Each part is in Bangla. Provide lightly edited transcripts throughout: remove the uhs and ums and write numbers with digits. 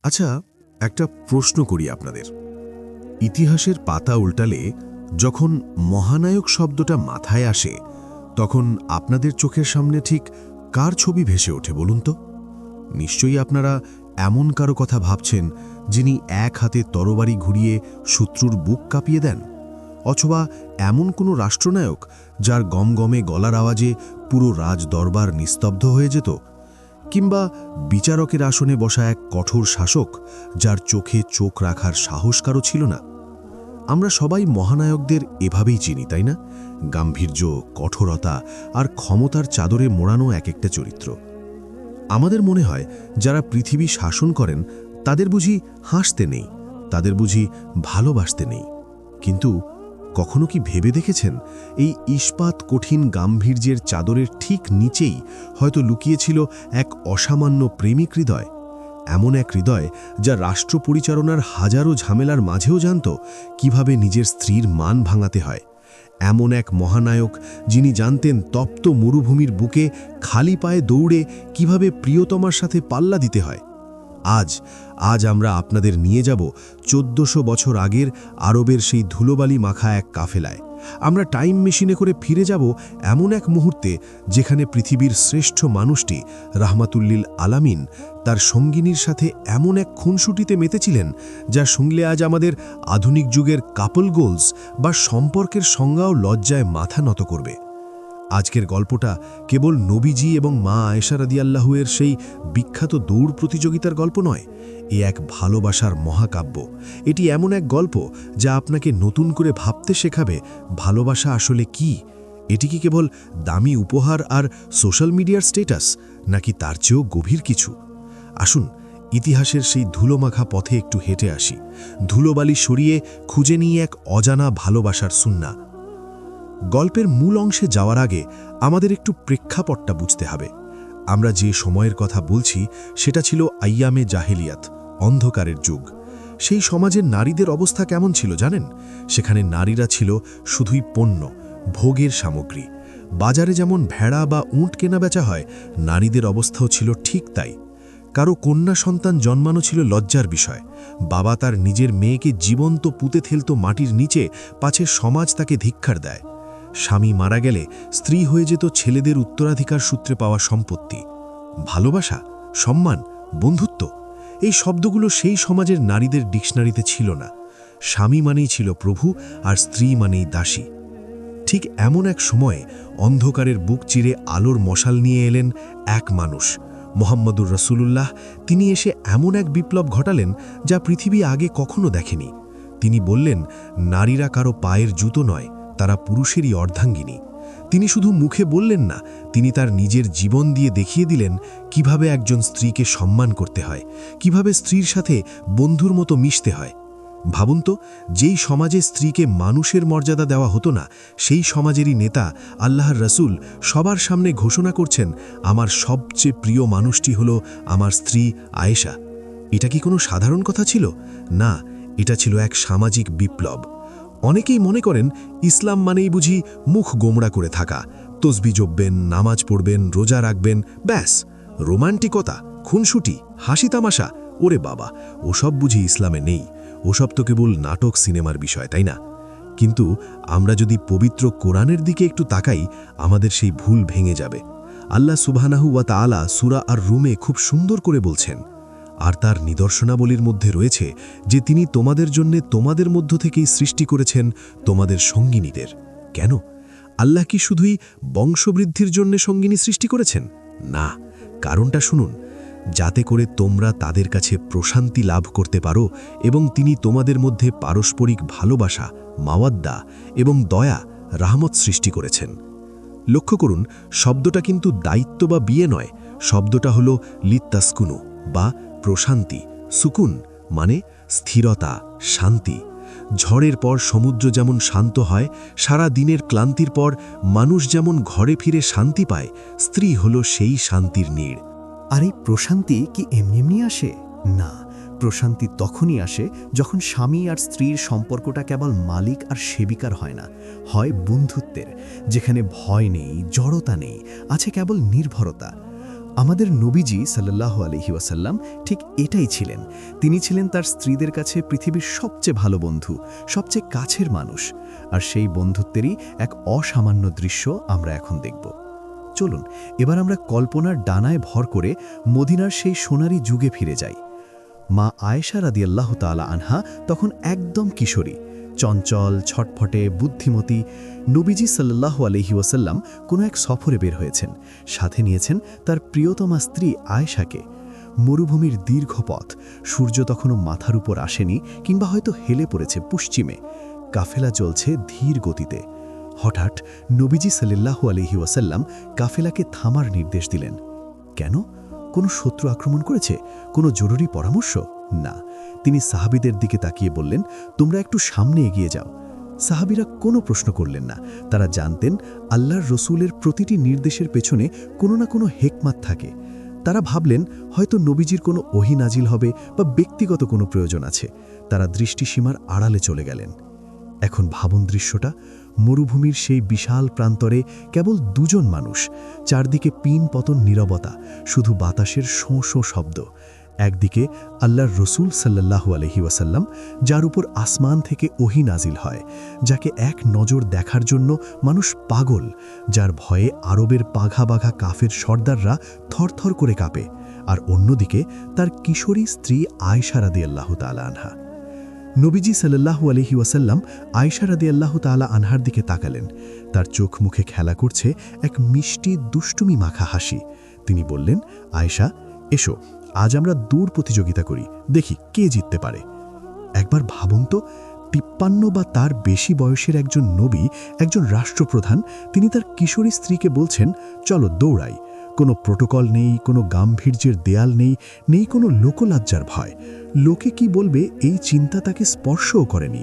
আচ্ছা, একটা প্রশ্ন করি আপনাদের। ইতিহাসের পাতা উল্টালে যখন মহানায়ক শব্দটা মাথায় আসে, তখন আপনাদের চোখের সামনে ঠিক কার ছবি ভেসে ওঠে বলুন তো? নিশ্চয়ই আপনারা এমন কারো কথা ভাবছেন, যিনি এক হাতে তরবারি ঘুরিয়ে শত্রুর বুক কাঁপিয়ে দেন, অথবা এমন কোনো রাষ্ট্রনায়ক যার গমগমে গলার আওয়াজে পুরো রাজ দরবার নিস্তব্ধ হয়ে যেত, কিংবা বিচারকের আসনে বসা এক কঠোর শাসক যার চোখে চোখ রাখার সাহস কারও ছিল না। আমরা সবাই মহানায়কদের এভাবেই চিনি, তাই না? গাম্ভীর্য, কঠোরতা আর ক্ষমতার চাদরে মোড়ানো এক একটা চরিত্র। আমাদের মনে হয় যারা পৃথিবী শাসন করেন তাদের বুঝি হাসতে নেই, তাদের বুঝি ভালোবাসতে নেই। কিন্তু কখনো কি ভেবে দেখেছেন, এই ইস্পাত কঠিন গাম্ভীর্যের চাদরের ঠিক নিচেই হয়তো লুকিয়েছিল এক অসামান্য প্রেমিক হৃদয়? এমন এক হৃদয় যা রাষ্ট্র পরিচালনার হাজারো ঝামেলার মাঝেও জানত কিভাবে নিজের স্ত্রীর মান ভাঙাতে হয়। এমন এক মহানায়ক যিনি জানতেন তপ্ত মরুভূমির বুকে খালি পায়ে দৌড়ে কিভাবে প্রিয়তমার সাথে পাল্লা দিতে হয়। আজ আমরা আপনাদের নিয়ে যাব 1400 বছর আগের আরবের সেই ধুলোবালি মাখা এক কাফেলায়। আমরা টাইম মেশিনে করে ফিরে যাব এমন এক মুহূর্তে যেখানে পৃথিবীর শ্রেষ্ঠ মানুষটি রাহমাতুল্লিল আলামিন তার সঙ্গিনীর সাথে এমন এক খুনসুটিতে মেতেছিলেন যা শুনলে আজ আমাদের আধুনিক যুগের কাপল গোলস বা সম্পর্কের সংজ্ঞাও লজ্জায় মাথা নত করবে। আজকের গল্পটা কেবল নবীজি এবং মা আয়েশা রাদিয়াল্লাহু এর সেই বিখ্যাত দৌড় প্রতিযোগিতার গল্প নয়, এ এক ভালোবাসার মহাকাব্য। এটি এমন এক গল্প যা আপনাকে নতুন করে ভাবতে শেখাবে ভালোবাসা আসলে কি। এটি কি কেবল দামি উপহার আর সোশ্যাল মিডিয়ার স্ট্যাটাস, নাকি তার চেয়েও গভীর কিছু? আসুন ইতিহাসের সেই ধুলোমাখা পথে একটু হেঁটে আসি, ধুলোবালি সরিয়ে খুঁজে নিয়ে এক অজানা ভালোবাসার সুন্নাহ। গল্পের মূল অংশে যাওয়ার আগে আমাদের একটু প্রেক্ষাপটটা বুঝতে হবে। আমরা যে সময়ের কথা বলছি সেটা ছিল আইয়ামে জাহেলিয়াত, অন্ধকারের যুগ। সেই সমাজের নারীদের অবস্থা কেমন ছিল জানেন? সেখানে নারীরা ছিল শুধুই পণ্য, ভোগের সামগ্রী। বাজারে যেমন ভেড়া বা উঁট কেনাবেচা হয়, নারীদের অবস্থাও ছিল ঠিক তাই। কারো কন্যা সন্তান জন্মানো ছিল লজ্জার বিষয়। বাবা তার নিজের মেয়েকে জীবন্ত পুঁতে ফেলত মাটির নিচে, পাছে সমাজ তাকে ধিক্কার দেয়। স্বামী মারা গেলে স্ত্রী হয়ে যেত ছেলেদের উত্তরাধিকার সূত্রে পাওয়া সম্পত্তি। ভালোবাসা, সম্মান, বন্ধুত্ব, এই শব্দগুলো সেই সমাজের নারীদের ডিকশনারিতে ছিল না। স্বামী মানেই ছিল প্রভু, আর স্ত্রী মানেই দাসী। ঠিক এমন এক সময়ে অন্ধকারের বুক চিরে আলোর মশাল নিয়ে এলেন এক মানুষ, মুহাম্মদুর রাসূলুল্লাহ। তিনি এসে এমন এক বিপ্লব ঘটালেন যা পৃথিবী আগে কখনো দেখেনি। তিনি বললেন, নারীরা কারো পায়ের জুতো নয়, তারা পুরুষেরই অর্ধাঙ্গিনী। তিনি শুধু মুখে বললেন না, তিনি তার নিজের জীবন দিয়ে দেখিয়ে দিলেন কিভাবে একজন স্ত্রীকে সম্মান করতে হয়, কিভাবে স্ত্রীর সাথে বন্ধুর মতো মিশতে হয়। ভাবুন তো, যেই সমাজে স্ত্রীকে মানুষের মর্যাদা দেওয়া হতো না, সেই সমাজেরই নেতা আল্লাহর রাসূল সবার সামনে ঘোষণা করছেন, আমার সবচেয়ে প্রিয় মানুষটি হলো আমার স্ত্রী আয়েশা। এটা কি কোনো সাধারণ কথা ছিল? না, এটা ছিল এক সামাজিক বিপ্লব। অনেকেই মনে করেন ইসলাম মানেই বুঝি মুখ গোমড়া করে থাকা, তসবি জপবেন, নামাজ পড়বেন, রোজা রাখবেন, ব্যাস। রোমান্টিকতা, খুনসুটি, হাসি তামাশা, ওরে বাবা, ওসব বুঝি ইসলামে নেই। ওসব তো কেবল নাটক সিনেমার বিষয়, তাই না? কিন্তু আমরা যদি পবিত্র কোরআনের দিকে একটু তাকাই, আমাদের সেই ভুল ভেঙে যাবে। আল্লাহ সুবহানাহু ওয়া তাআলা সূরা আর রুমে খুব সুন্দর করে বলছেন, আর তার নিদর্শনাবলীর মধ্যে রয়েছে যে তিনি তোমাদের জন্য তোমাদের মধ্য থেকেই সৃষ্টি করেছেন তোমাদের সঙ্গিনীদের। কেন? আল্লাহ কি শুধুই বংশবৃদ্ধির জন্য সঙ্গিনী সৃষ্টি করেছেন? না, কারণটা শুনুন। যাতে করে তোমরা তাদের কাছে প্রশান্তি লাভ করতে পারো এবং তিনি তোমাদের মধ্যে পারস্পরিক ভালোবাসা, মাওয়াদ্দা এবং দয়া, রাহমত সৃষ্টি করেছেন। লক্ষ্য করুন, শব্দটা কিন্তু দায়িত্ব বা বিয়ে নয়। শব্দটা হলো লিত্তাসকুনু বা প্রশান্তি। সুকুন মানে স্থিরতা, শান্তি। ঝড়ের পর সমুদ্র যেমন শান্ত হয়, সারা দিনের ক্লান্তির পর মানুষ যেমন ঘরে ফিরে শান্তি পায়, স্ত্রী হলো সেই শান্তির নীড়। আর এই প্রশান্তি কি এমনি এমনি আসে? না, প্রশান্তি তখনই আসে যখন স্বামী আর স্ত্রীর সম্পর্কটা কেবল মালিক আর সেবিকার হয় না, হয় বন্ধুত্বের, যেখানে ভয় নেই, জড়তা নেই, আছে কেবল নির্ভরতা। আমাদের নবীজি সাল্লাল্লাহু আলাইহি ওয়াসাল্লাম ঠিক এটাই ছিলেন। তিনি ছিলেন তার স্ত্রীদের কাছে পৃথিবীর সবচেয়ে ভালো বন্ধু, সবচেয়ে কাছের মানুষ। আর সেই বন্ধুত্বেরই এক অসামান্য দৃশ্য আমরা এখন দেখব। চলুন এবার আমরা কল্পনার ডানায় ভর করে মদিনার সেই সোনারি যুগে ফিরে যাই। মা আয়েশা রাদিয়াল্লাহু তাআলা আনহা তখন একদম কিশোরী, চঞ্চল, ছটফটে, বুদ্ধিমতী। নবীজি সাল্লাল্লাহু আলাইহি ওয়াসাল্লাম কোনো এক সফরে বের হয়েছেন, সাথে নিয়েছেন তার প্রিয়তমা স্ত্রী আয়েশাকে। মরুভূমির দীর্ঘ পথ, সূর্য তখনও মাথার উপর আসেনি কিংবা হয়তো হেলে পড়েছে পশ্চিমে। কাফেলা চলছে ধীর গতিতে। হঠাৎ নবীজি সাল্লাল্লাহু আলাইহি ওয়াসাল্লাম কাফেলাকে থামার নির্দেশ দিলেন। কেন? কোনো শত্রু আক্রমণ করেছে? কোনো জরুরি পরামর্শ? না। তিনি সাহাবীদের দিকে তাকিয়ে বললেন, তোমরা একটু সামনে এগিয়ে যাও। সাহাবীরা কোনো প্রশ্ন করলেন না। তারা জানতেন আল্লাহর রসূলের প্রতিটি নির্দেশের পেছনে কোনো না কোনো হেকমত থাকে। তারা ভাবলেন হয়তো নবীজির কোনো ওহী নাজিল হবে বা ব্যক্তিগত কোনো প্রয়োজন আছে। তারা দৃষ্টিসীমার আড়ালে চলে গেলেন। এখন ভাবন দৃশ্যটা, মরুভূমির সেই বিশাল প্রান্তরে কেবল দুজন মানুষ, চারদিকে পিন পতন নীরবতা, শুধু বাতাসের শোঁ শোঁ শব্দ। একদিকে আল্লাহর রসূল সাল্লাল্লাহু আলাইহি ওয়াসাল্লাম, যার উপর আসমান থেকে ওহী নাজিল হয়, যাকে এক নজর দেখার জন্য মানুষ পাগল, যার ভয়ে আরবের পাঘা বাঘা কাফের সর্দাররা থরথর করে কাঁপে। আর অন্যদিকে তার কিশোরী স্ত্রী আয়েশা রাদিয়াল্লাহু তাআলা আনহা। নবীজি সাল্লাল্লাহু আলাইহি ওয়াসাল্লাম আয়েশা রাদিয়াল্লাহু তাআলা আনহার দিকে তাকালেন। তার চোখ মুখে খেলা করছে এক মিষ্টি দুষ্টুমি মাখা হাসি। তিনি বললেন, আয়েশা, এসো, আজ আমরা দৌড় প্রতিযোগিতা করি, দেখি কে জিততে পারে। একবার ভাবুন তো, ৫৩ বা তার বেশি বয়সের একজন নবী, একজন রাষ্ট্রপ্রধান, তিনি তার কিশোরী স্ত্রীকে বলছেন, চলো দৌড়াই। কোনো প্রোটোকল নেই, কোনো গাম্ভীর্যের দেয়াল নেই, নেই কোনো লোকলজ্জার ভয়। লোকে কি বলবে এই চিন্তা তাকে স্পর্শও করেনি।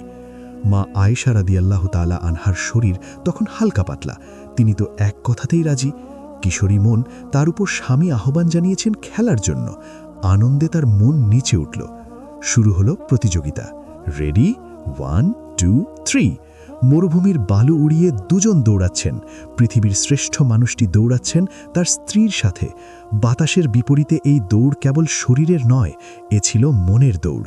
মা আয়েশা রাদিয়াল্লাহু তাআলা আনহার শরীর তখন হালকা পাতলা। তিনি তো এক কথাতেই রাজি। কিশোরী মন, তার উপর স্বামী আহ্বান জানিয়েছেন খেলার জন্য। আনন্দে তার মন নিচে উঠল। শুরু হলো প্রতিযোগিতা। রেডি, 1, 2, 3। মরুভূমির বালু উড়িয়ে দুজন দৌড়াচ্ছেন। পৃথিবীর শ্রেষ্ঠ মানুষটি দৌড়াচ্ছেন তার স্ত্রীর সাথে। বাতাসের বিপরীতে এই দৌড় কেবল শরীরের নয়, এ ছিল মনের দৌড়।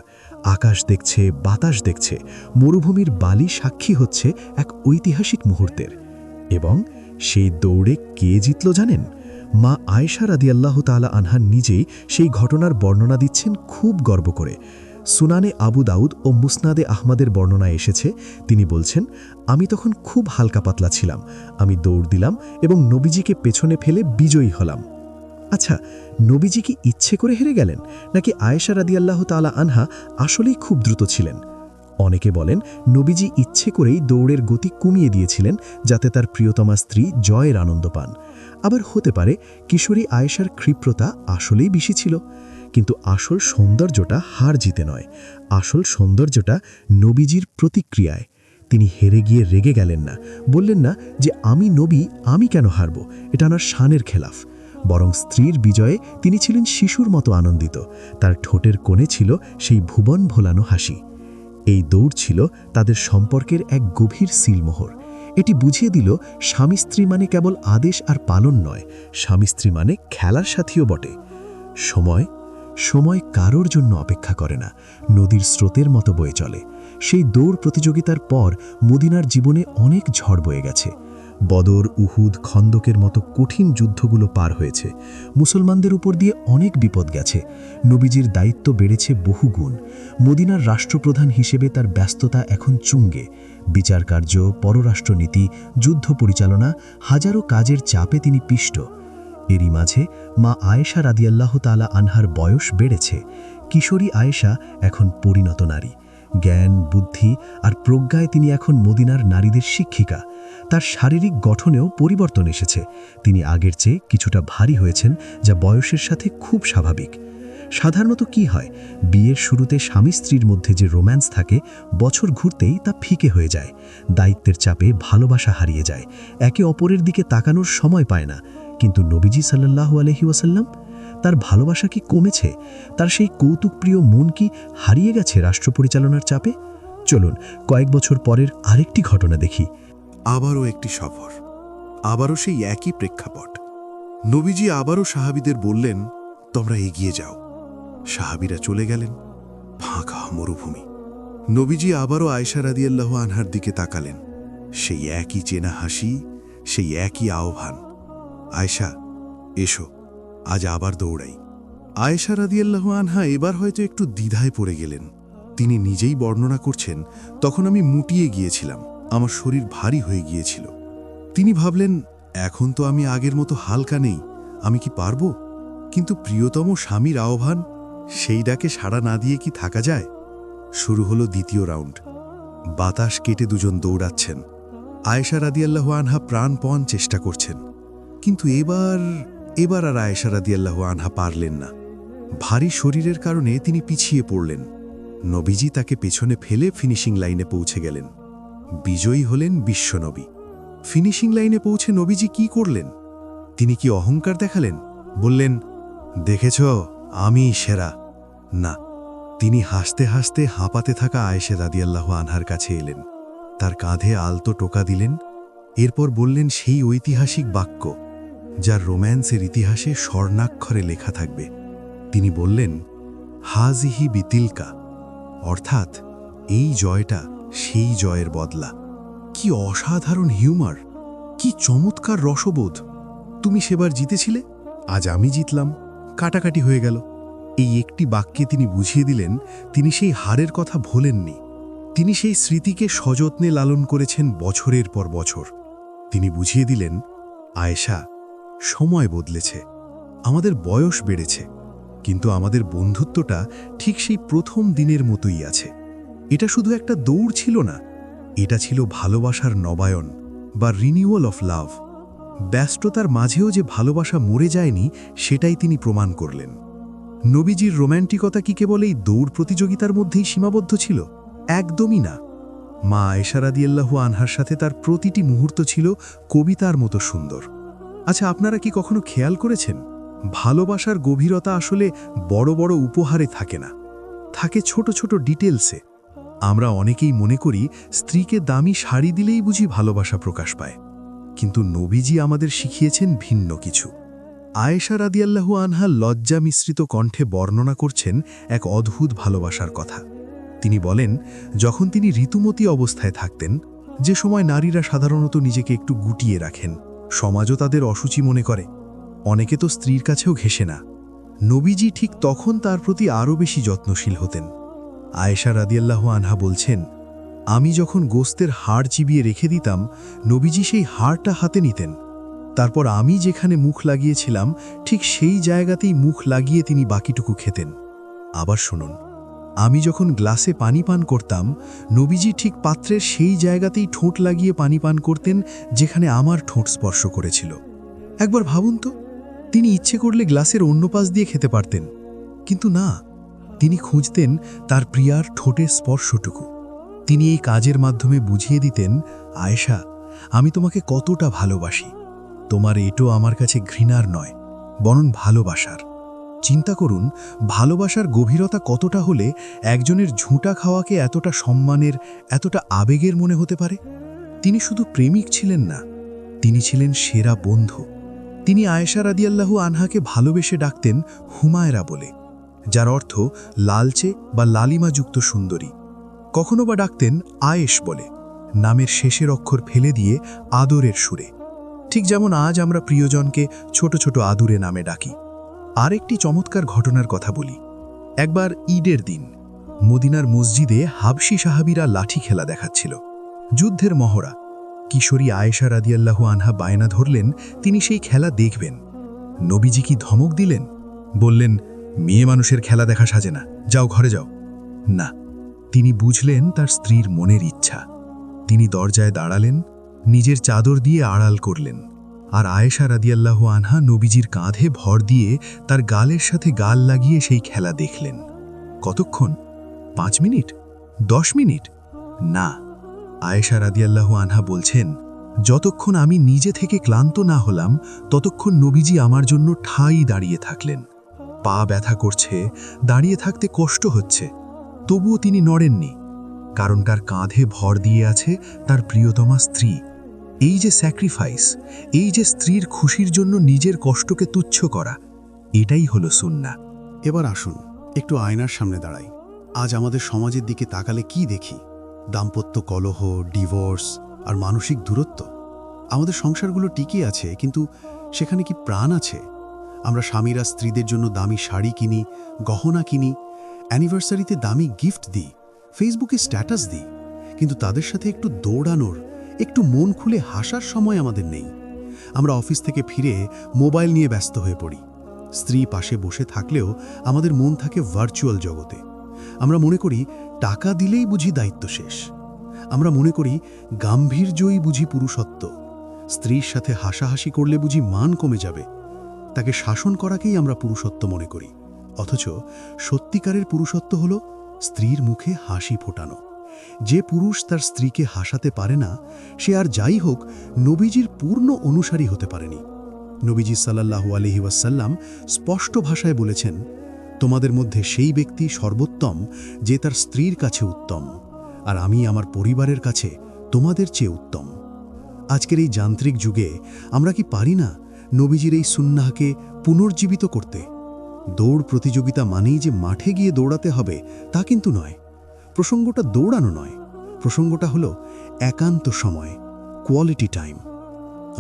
আকাশ দেখছে, বাতাস দেখছে, মরুভূমির বালি সাক্ষী হচ্ছে এক ঐতিহাসিক মুহূর্তের। এবং সেই দৌড়ে কে জিতল জানেন? মা আয়েশা রাদিয়াল্লাহু তাআলা আনহা নিজেই সেই ঘটনার বর্ণনা দিচ্ছেন খুব গর্ব করে। সুনানে আবু দাউদ ও মুসনাদে আহমদের বর্ণনায় এসেছে, তিনি বলছেন, আমি তখন খুব হালকা পাতলা ছিলাম। আমি দৌড় দিলাম এবং নবীজিকে পেছনে ফেলে বিজয়ী হলাম। আচ্ছা, নবীজি কি ইচ্ছে করে হেরে গেলেন, নাকি আয়েশা রাদিয়াল্লাহু তাআলা আনহা আসলেই খুব দ্রুত ছিলেন? অনেকে বলেন নবীজি ইচ্ছে করেই দৌড়ের গতি কমিয়ে দিয়েছিলেন যাতে তার প্রিয়তমা স্ত্রী জয়ের আনন্দ পান। আবার হতে পারে কিশোরী আয়েশার ক্ষিপ্রতা আসলেই বেশি ছিল। কিন্তু আসল সৌন্দর্যটা হার জিতে নয়, আসল সৌন্দর্যটা নবীজির প্রতিক্রিয়ায়। তিনি হেরে গিয়ে রেগে গেলেন না, বললেন না যে আমি নবী, আমি কেন হারব, এটা আমার শানের খেলাফ। বরং স্ত্রীর বিজয়ে তিনি ছিলেন শিশুর মতো আনন্দিত। তার ঠোঁটের কোণে ছিল সেই ভুবন ভোলানো হাসি। এই দৌড় ছিল তাদের সম্পর্কের এক গভীর সিলমোহর। এটি বুঝিয়ে দিল স্বামী স্ত্রী মানে কেবল আদেশ আর পালন নয়, স্বামী স্ত্রী মানে খেলার সাথীও বটে। সময় কারোর জন্য অপেক্ষা করে না, নদীর স্রোতের মতো বয়ে চলে। সেই দৌড় প্রতিযোগিতার পর মদিনার জীবনে অনেক ঝড় বয়ে গেছে। বদর, উহুদ, খন্দকের মতো কঠিন যুদ্ধগুলো পার হয়েছে। মুসলমানদের উপর দিয়ে অনেক বিপদ গেছে। নবীজির দায়িত্ব বেড়েছে বহুগুণ। মদিনার রাষ্ট্রপ্রধান হিসেবে তার ব্যস্ততা এখন চুঙ্গে। বিচার কার্য, পররাষ্ট্রনীতি, যুদ্ধ পরিচালনা, হাজারো কাজের চাপে তিনি পিষ্ট। এরই মাঝে মা আয়েশা রাদিয়াল্লাহু তাআলা আনহার বয়স বেড়েছে। কিশোরী আয়েশা এখন পরিণত নারী। জ্ঞান, বুদ্ধি আর প্রজ্ঞায় তিনি এখন মদিনার নারীদের শিক্ষিকা। তার শারীরিক গঠনেও পরিবর্তন এসেছে। তিনি আগের চেয়ে কিছুটা ভারী হয়েছেন, যা বয়সের সাথে খুব স্বাভাবিক। সাধারণত কি হয়, বিয়ের শুরুতে স্বামী স্ত্রীর মধ্যে যে রোম্যান্স থাকে, বছর ঘুরতেই তা ফিকে হয়ে যায়। দায়িত্বের চাপে ভালোবাসা হারিয়ে যায়, একে অপরের দিকে তাকানোর সময় পায় না। কিন্তু নবীজি সাল্লাল্লাহু আলাইহি ওয়াসাল্লাম, তার ভালোবাসা কি কমেছে? তার সেই কৌতুকপ্রিয় মন কি হারিয়ে গেছে রাষ্ট্র পরিচালনার চাপে? চলুন কয়েক বছর পরের আরেকটি ঘটনা দেখি। আবারও একটি সফর, আবারও সেই একই প্রেক্ষাপট। নবীজি আবারও সাহাবীদের বললেন, তোমরা এগিয়ে যাও। সাহাবীরা চলে গেলেন। ফাঁকা মরুভূমি। নবীজি আবারও আয়েশা রাদিয়াল্লাহু আনহার দিকে তাকালেন। সেই একই চেনা হাসি, সেই একই আহ্বান, আয়েশা এসো, আজ আবার দৌড়াই। আয়েশা রাদিয়াল্লাহু আনহা এবার হয়তো একটু দ্বিধায় পড়ে গেলেন। তিনি নিজেই বর্ণনা করছেন, তখন আমি মুটিয়ে গিয়েছিলাম, আমার শরীর ভারী হয়ে গিয়েছিল। তিনি ভাবলেন, এখন তো আমি আগের মতো হালকা নেই, আমি কি পারব? কিন্তু প্রিয়তম স্বামীর আহ্বান, সেই ডাকে সাড়া না দিয়ে কি থাকা যায়? শুরু হলো দ্বিতীয় রাউন্ড। বাতাস কেটে দুজন দৌড়াচ্ছেন। আয়েশা রাদিয়াল্লাহু আনহা প্রাণপণ চেষ্টা করছেন, কিন্তু এবার আর আয়েশা রাদিয়াল্লাহু আনহা পারলেন না। ভারী শরীরের কারণে তিনি পিছিয়ে পড়লেন। নবীজি তাকে পেছনে ফেলে ফিনিশিং লাইনে পৌঁছে গেলেন। বিজয়ী হলেন বিশ্বনবী। ফিনিশিং লাইনে পৌঁছে নবীজি কি করলেন? তিনি কি অহংকার দেখালেন? বললেন, দেখেছ, আমি সেরা? না, তিনি হাসতে হাসতে হাঁপাতে থাকা আয়েশা রাদিয়াল্লাহু আনহার কাছে এলেন, তার কাঁধে আলতো টোকা দিলেন, এরপর বললেন সেই ঐতিহাসিক বাক্য, যার রোম্যান্সের ইতিহাসে স্বর্ণাক্ষরে লেখা থাকবে। তিনি বললেন, হাজিহি বিতিলকা, অর্থাৎ এই জয়টা সেই জয়ের বদলা। কি অসাধারণ হিউমার, কি চমৎকার রসবোধ! তুমি সেবার জিতেছিলে, আজ আমি জিতলাম, কাটাকাটি হয়ে গেল। এই একটি বাক্যে তিনি বুঝিয়ে দিলেন, তিনি সেই হারের কথা ভোলেননি। তিনি সেই স্মৃতিকে সযত্নে লালন করেছেন বছরের পর বছর। তিনি বুঝিয়ে দিলেন, আয়েশা, সময় বদলেছে, আমাদের বয়স বেড়েছে, কিন্তু আমাদের বন্ধুত্বটা ঠিক সেই প্রথম দিনের মতোই আছে। এটা শুধু একটা দৌড় ছিল না, এটা ছিল ভালোবাসার নবায়ন বা রিনিউয়াল অফ লাভ। ব্যস্ততার মাঝেও যে ভালোবাসা মরে যায়নি, সেটাই তিনি প্রমাণ করলেন। নবীজির রোম্যান্টিকতা কি কেবল এই দৌড় প্রতিযোগিতার মধ্যেই সীমাবদ্ধ ছিল? একদমই না। মা আয়েশা রাদিয়াল্লাহু আনহার সাথে তার প্রতিটি মুহূর্ত ছিল কবিতার মতো সুন্দর। আচ্ছা, আপনারা কি কখনো খেয়াল করেছেন, ভালোবাসার গভীরতা আসলে বড় বড় উপহারে থাকে না, থাকে ছোট ছোট ডিটেলসে। আমরা অনেকেই মনে করি স্ত্রীকে দামি শাড়ি দিলেই বুঝি ভালোবাসা প্রকাশ পায়, কিন্তু নবীজি আমাদের শিখিয়েছেন ভিন্ন কিছু। আয়েশা রাদিয়াল্লাহু আনহা লজ্জা মিশ্রিত কণ্ঠে বর্ণনা করছেন এক অদ্ভুত ভালোবাসার কথা। তিনি বলেন, যখন তিনি ঋতুমতী অবস্থায় থাকতেন, যে সময় নারীরা সাধারণত নিজেকে একটু গুটিয়ে রাখেন, সমাজও তাদের অসুচি মনে করে, অনেকে তো স্ত্রীর কাছেও ঘেঁষে না, নবীজি ঠিক তখন তার প্রতি আরও বেশি যত্নশীল হতেন। আয়েশা রাদিয়াল্লাহু আনহা বলছেন, আমি যখন গোস্তের হাড় চিবিয়ে রেখে দিতাম, নবীজি সেই হাড়টা হাতে নিতেন, তারপর আমি যেখানে মুখ লাগিয়েছিলাম ঠিক সেই জায়গাতেই মুখ লাগিয়ে তিনি বাকিটুকু খেতেন। আবার শুনুন, আমি যখন গ্লাসে পানি পান করতাম, নবীজি ঠিক পাত্রের সেই জায়গাতেই ঠোঁট লাগিয়ে পানি পান করতেন যেখানে আমার ঠোঁট স্পর্শ করেছিল। একবার ভাবুন তো, তিনি ইচ্ছে করলে গ্লাসের অন্য পাশ দিয়ে খেতে পারতেন, কিন্তু না, তিনি খুঁজতেন তার প্রিয়ার ঠোঁটের স্পর্শটুকু। তিনি এই কাজের মাধ্যমে বুঝিয়ে দিতেন, আয়েশা, আমি তোমাকে কতটা ভালোবাসি। তোমার এটো আমার কাছে ঘৃণার নয়, বরং ভালোবাসার। চিন্তা করুন, ভালোবাসার গভীরতা কতটা হলে একজনের ঝুঁটা খাওয়াকে এতটা সম্মানের, এতটা আবেগের মনে হতে পারে। তিনি শুধু প্রেমিক ছিলেন না, তিনি ছিলেন সেরা বন্ধু। তিনি আয়েশা রাদিয়াল্লাহু আনহাকে ভালোবেসে ডাকতেন হুমায়রা বলে, যার অর্থ লালচে বা লালিমাযুক্ত সুন্দরী। কখনো বা ডাকতেন আয়েশ বলে, নামের শেষের অক্ষর ফেলে দিয়ে আদরের সুরে, ঠিক যেমন আজ আমরা প্রিয়জনকে ছোট ছোট আদুরে নামে ডাকি। আরেকটি চমৎকার ঘটনার কথা বলি। একবার ঈদের দিন মদিনার মসজিদে হাবশি সাহাবীরা লাঠি খেলা দেখাচ্ছিল, যুদ্ধের মহড়া। কিশোরী আয়েশা রাদিয়াল্লাহু আনহা বায়না ধরলেন তিনি সেই খেলা দেখবেন। নবীজি কি ধমক দিলেন? বললেন, মেয়ে মানুষের খেলা দেখা সাজে না, যাও ঘরে যাও। না, তিনি বুঝলেন তার স্ত্রীর মনের ইচ্ছা। তিনি দরজায় দাঁড়ালেন, নিজের চাদর দিয়ে আড়াল করলেন, আর আয়েশা রাদিয়াল্লাহু আনহা নবীজির কাঁধে ভর দিয়ে তার গালের সাথে গাল লাগিয়ে সেই খেলা দেখলেন। কতক্ষণ? 5 মিনিট? 10 মিনিট? না, আয়েশা রাদিয়াল্লাহু আনহা বলছেন, যতক্ষণ আমি নিজে থেকে ক্লান্ত না হলাম, ততক্ষণ নবীজি আমার জন্য ঠাই দাঁড়িয়ে থাকলেন। পা ব্যথা করছে, দাঁড়িয়ে থাকতে কষ্ট হচ্ছে, তবুও তিনি নড়েননি, কারণ তার কাঁধে ভর দিয়ে আছে তার প্রিয়তমা স্ত্রী। এই যে স্যাক্রিফাইস, এই যে স্ত্রীর খুশির জন্য নিজের কষ্টকে তুচ্ছ করা, এটাই হলো সুন্নাহ। এবার আসুন একটু আয়নার সামনে দাঁড়াই। আজ আমাদের সমাজের দিকে তাকালে কি দেখি? দাম্পত্য কলহ, ডিভোর্স আর মানসিক দূরত্ব। আমাদের সংসারগুলো টিকে আছে, কিন্তু সেখানে কি প্রাণ আছে? আমরা স্বামীরা স্ত্রীদের জন্য দামি শাড়ি কিনি, গহনা কিনি, অ্যানিভার্সারিতে দামি গিফট দিই, ফেসবুকে স্ট্যাটাস দিই, কিন্তু তাদের সাথে একটু দৌড়ানোর, একটু মন খুলে হাসার সময় আমাদের নেই। আমরা অফিস থেকে ফিরে মোবাইল নিয়ে ব্যস্ত হয়ে পড়ি। স্ত্রী পাশে বসে থাকলেও আমাদের মন থাকে ভার্চুয়াল জগতে। আমরা মনে করি টাকা দিলেই বুঝি দায়িত্ব শেষ। আমরা মনে করি গাম্ভীর্যই বুঝি পুরুষত্ব। স্ত্রীর সাথে হাসাহাসি করলে বুঝি মান কমে যাবে। তাকে শাসন করাকেই আমরা পুরুষত্ব মনে করি। অথচ সত্যিকারের পুরুষত্ব হল স্ত্রীর মুখে হাসি ফোটানো। যে পুরুষ তার স্ত্রীকে হাসাতে পারে না, সে আর যাই হোক নবীজির পূর্ণ অনুসারী হতে পারেনি। নবীজি সাল্লাল্লাহু আলাইহি ওয়াসাল্লাম স্পষ্ট ভাষায় বলেছেন, তোমাদের মধ্যে সেই ব্যক্তি সর্বোত্তম যে তার স্ত্রীর কাছে উত্তম, আর আমি আমার পরিবারের কাছে তোমাদের চেয়ে উত্তম। আজকের এই যান্ত্রিক যুগে আমরা কি পারি না নবীজির এই সুন্নাহকে পুনর্জীবিত করতে? দৌড় প্রতিযোগিতা মানেই যে মাঠে গিয়ে দৌড়াতে হবে তা কিন্তু নয়। প্রসঙ্গটা দৌড়ানো নয়, প্রসঙ্গটা হলো একান্ত সময়, কোয়ালিটি টাইম।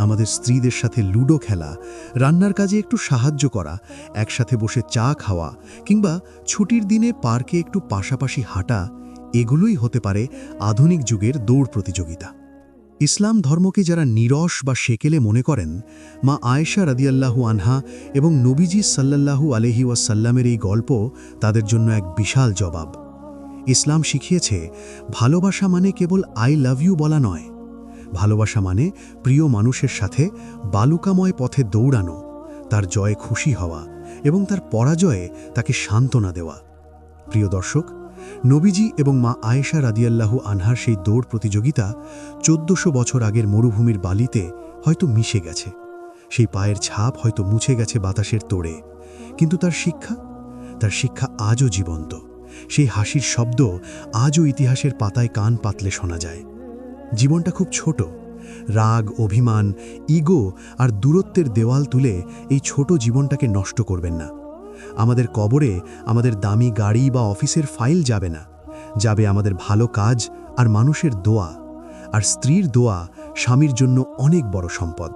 আমাদের স্ত্রীদের সাথে লুডো খেলা, রান্নার কাজে একটু সাহায্য করা, একসাথে বসে চা খাওয়া, কিংবা ছুটির দিনে পার্কে একটু পাশাপাশি হাঁটা, এগুলোই হতে পারে আধুনিক যুগের দৌড় প্রতিযোগিতা। ইসলাম ধর্মকে যারা নিরস বা সেকেলে মনে করেন, মা আয়েশা রাদিয়াল্লাহু আনহা এবং নবীজি সাল্লাল্লাহু আলাইহি ওয়াসাল্লামের এই গল্প তাদের জন্য এক বিশাল জবাব। ইসলাম শিখিয়েছে ভালোবাসা মানে কেবল আই লাভ ইউ বলা নয়। ভালোবাসা মানে প্রিয় মানুষের সাথে বালুকাময় পথে দৌড়ানো, তার জয়ে খুশি হওয়া এবং তার পরাজয়ে তাকে সান্ত্বনা দেওয়া। প্রিয় দর্শক, নবীজি এবং মা আয়েশা রাদিয়াল্লাহু আনহার সেই দৌড় প্রতিযোগিতা 1400 বছর আগের মরুভূমির বালিতে হয়তো মিশে গেছে, সেই পায়ের ছাপ হয়তো মুছে গেছে বাতাসের তোড়ে, কিন্তু তার শিক্ষা আজও জীবন্ত। সেই হাসির শব্দ আজও ইতিহাসের পাতায় কান পাতলে শোনা যায়। জীবনটা খুব ছোট। রাগ, অভিমান, ইগো আর দূরত্বের দেওয়াল তুলে এই ছোট জীবনটাকে নষ্ট করবেন না। আমাদের কবরে আমাদের দামি গাড়ি বা অফিসের ফাইল যাবে না, যাবে আমাদের ভালো কাজ আর মানুষের দোয়া। আর স্ত্রীর দোয়া স্বামীর জন্য অনেক বড় সম্পদ।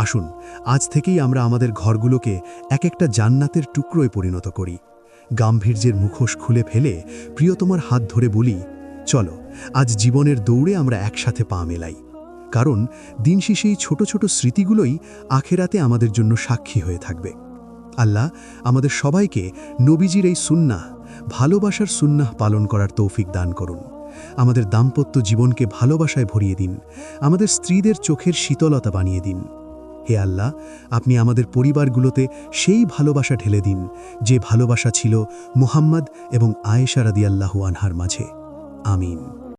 আসুন আজ থেকেই আমরা আমাদের ঘরগুলোকে এক একটা জান্নাতের টুকরোয় পরিণত করি। গাম্ভীর্যের মুখোশ খুলে ফেলে প্রিয়তমার হাত ধরে বলি, চলো আজ জীবনের দৌড়ে আমরা একসাথে পা মেলাই। কারণ দিন শেষে এই ছোট ছোট স্মৃতিগুলোই আখেরাতে আমাদের জন্য সাক্ষী হয়ে থাকবে। আল্লাহ আমাদের সবাইকে নবীজির এই সুন্নাহ, ভালোবাসার সুন্নাহ পালন করার তৌফিক দান করুন। আমাদের দাম্পত্য জীবনকে ভালোবাসায় ভরিয়ে দিন, আমাদের স্ত্রীদের চোখের শীতলতা বানিয়ে দিন। হে আল্লাহ, আপনি আমাদের পরিবারগুলোতে সেই ভালোবাসা ঢেলে দিন যে ভালোবাসা ছিল মুহাম্মদ এবং আয়েশা রাদিয়াল্লাহু আনহার মাঝে। আমিন।